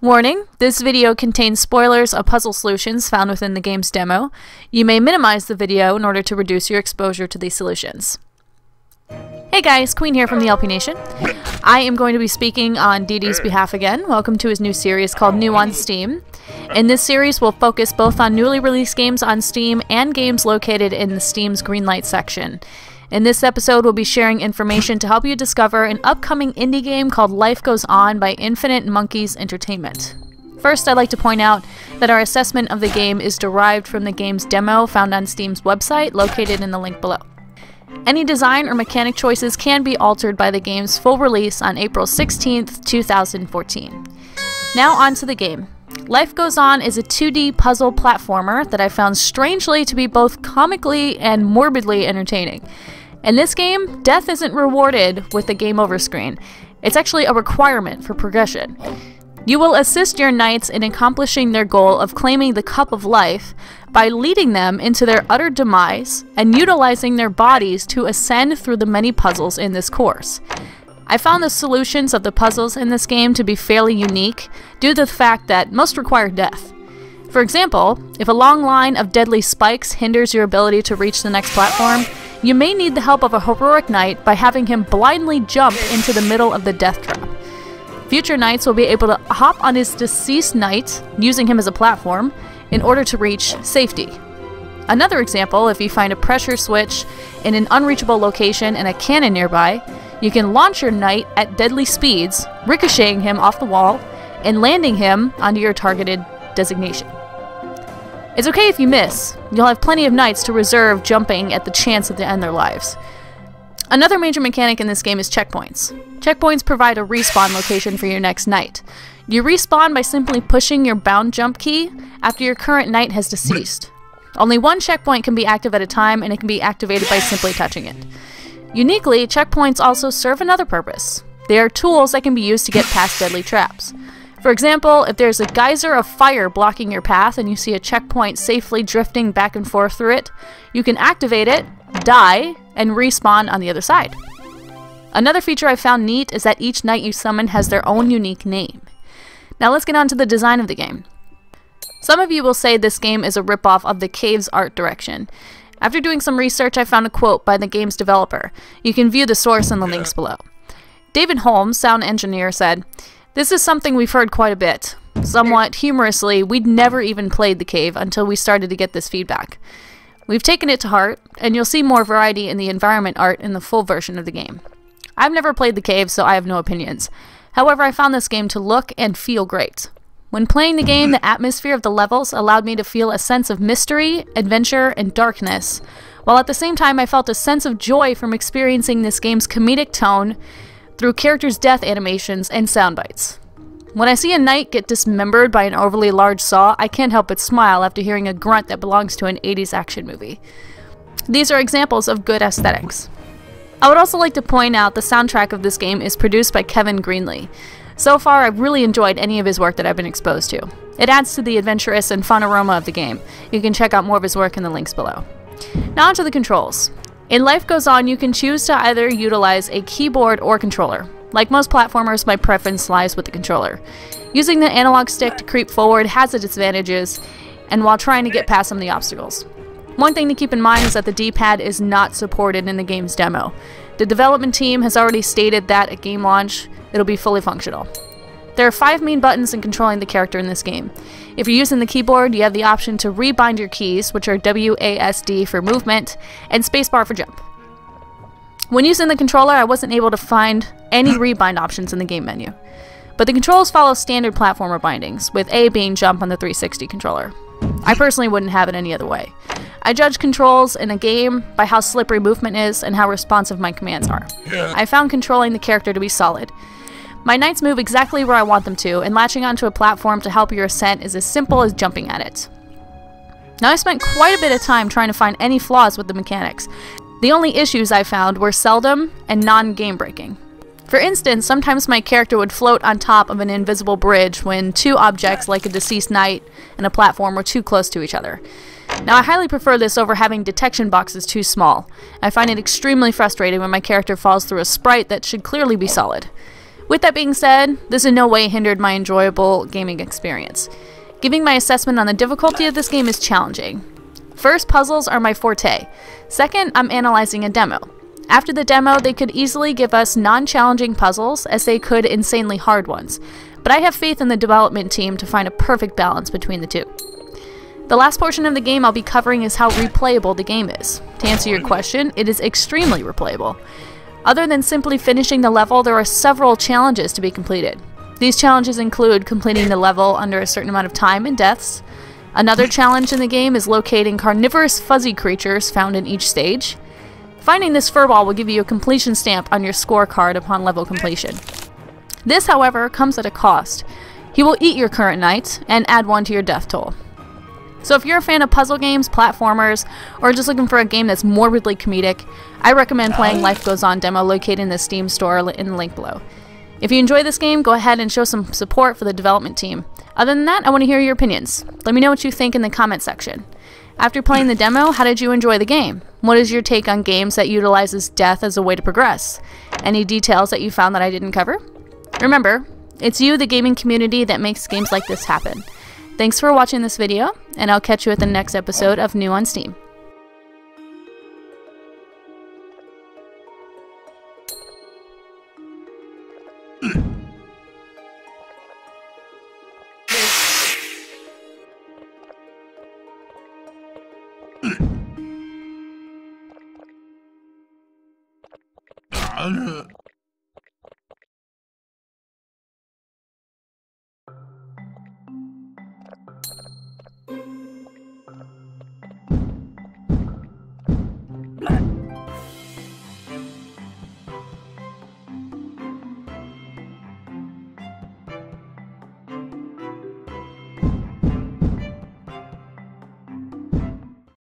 Warning, this video contains spoilers of puzzle solutions found within the game's demo. You may minimize the video in order to reduce your exposure to these solutions. Hey guys, Queen here from the LP Nation. I am going to be speaking on DD's behalf again. Welcome to his new series called New on Steam. In this series, we'll focus both on newly released games on Steam and games located in the Steam's Greenlight section. In this episode, we'll be sharing information to help you discover an upcoming indie game called Life Goes On by Infinite Monkeys Entertainment. First, I'd like to point out that our assessment of the game is derived from the game's demo found on Steam's website, located in the link below. Any design or mechanic choices can be altered by the game's full release on April 16th, 2014. Now on to the game. Life Goes On is a 2D puzzle platformer that I found strangely to be both comically and morbidly entertaining. In this game, death isn't rewarded with the game over screen. It's actually a requirement for progression. You will assist your knights in accomplishing their goal of claiming the Cup of Life by leading them into their utter demise and utilizing their bodies to ascend through the many puzzles in this course. I found the solutions of the puzzles in this game to be fairly unique due to the fact that most require death. For example, if a long line of deadly spikes hinders your ability to reach the next platform, you may need the help of a heroic knight by having him blindly jump into the middle of the death trap. Future knights will be able to hop on his deceased knight, using him as a platform, in order to reach safety. Another example, if you find a pressure switch in an unreachable location and a cannon nearby, you can launch your knight at deadly speeds, ricocheting him off the wall, and landing him onto your targeted designation. It's okay if you miss. You'll have plenty of knights to reserve jumping at the chance of to end their lives. Another major mechanic in this game is checkpoints. Checkpoints provide a respawn location for your next knight. You respawn by simply pushing your bound jump key after your current knight has deceased. Only one checkpoint can be active at a time, and it can be activated by simply touching it. Uniquely, checkpoints also serve another purpose. They are tools that can be used to get past deadly traps. For example, if there's a geyser of fire blocking your path and you see a checkpoint safely drifting back and forth through it, you can activate it, die, and respawn on the other side. Another feature I found neat is that each knight you summon has their own unique name. Now let's get on to the design of the game. Some of you will say this game is a ripoff of the Cave's art direction. After doing some research, I found a quote by the game's developer. You can view the source in the links below. David Holmes, sound engineer, said, "This is something we've heard quite a bit. Somewhat humorously, we'd never even played The Cave until we started to get this feedback. We've taken it to heart, and you'll see more variety in the environment art in the full version of the game. I've never played The Cave, so I have no opinions. However, I found this game to look and feel great. When playing the game, the atmosphere of the levels allowed me to feel a sense of mystery, adventure, and darkness, while at the same time I felt a sense of joy from experiencing this game's comedic tone through characters' death animations and sound bites. When I see a knight get dismembered by an overly large saw, I can't help but smile after hearing a grunt that belongs to an 80s action movie. These are examples of good aesthetics. I would also like to point out the soundtrack of this game is produced by Kevin Greenlee. So far, I've really enjoyed any of his work that I've been exposed to. It adds to the adventurous and fun aroma of the game. You can check out more of his work in the links below. Now onto the controls. In Life Goes On, you can choose to either utilize a keyboard or controller. Like most platformers, my preference lies with the controller. Using the analog stick to creep forward has its advantages, and while trying to get past some of the obstacles. One thing to keep in mind is that the D-pad is not supported in the game's demo. The development team has already stated that at game launch, it'll be fully functional. There are 5 main buttons in controlling the character in this game. If you're using the keyboard, you have the option to rebind your keys, which are WASD for movement, and spacebar for jump. When using the controller, I wasn't able to find any rebind options in the game menu. But the controls follow standard platformer bindings, with A being jump on the 360 controller. I personally wouldn't have it any other way. I judge controls in a game by how slippery movement is and how responsive my commands are. I found controlling the character to be solid. My knights move exactly where I want them to, and latching onto a platform to help your ascent is as simple as jumping at it. Now, I spent quite a bit of time trying to find any flaws with the mechanics. The only issues I found were seldom and non-game breaking. For instance, sometimes my character would float on top of an invisible bridge when 2 objects like a deceased knight and a platform were too close to each other. Now, I highly prefer this over having detection boxes too small. I find it extremely frustrating when my character falls through a sprite that should clearly be solid. With that being said, this in no way hindered my enjoyable gaming experience. Giving my assessment on the difficulty of this game is challenging. First, puzzles are my forte. Second, I'm analyzing a demo. After the demo, they could easily give us non-challenging puzzles as they could insanely hard ones, but I have faith in the development team to find a perfect balance between the two. The last portion of the game I'll be covering is how replayable the game is. To answer your question, it is extremely replayable. Other than simply finishing the level, there are several challenges to be completed. These challenges include completing the level under a certain amount of time and deaths. Another challenge in the game is locating carnivorous fuzzy creatures found in each stage. Finding this furball will give you a completion stamp on your scorecard upon level completion. This, however, comes at a cost. He will eat your current knight and add one to your death toll. So if you're a fan of puzzle games, platformers, or just looking for a game that's morbidly comedic, I recommend playing Life Goes On demo located in the Steam store in the link below. If you enjoy this game, go ahead and show some support for the development team. Other than that, I want to hear your opinions. Let me know what you think in the comment section. After playing the demo, how did you enjoy the game? What is your take on games that utilizes death as a way to progress? Any details that you found that I didn't cover? Remember, it's you, the gaming community, that makes games like this happen. Thanks for watching this video, and I'll catch you at the next episode of New on Steam.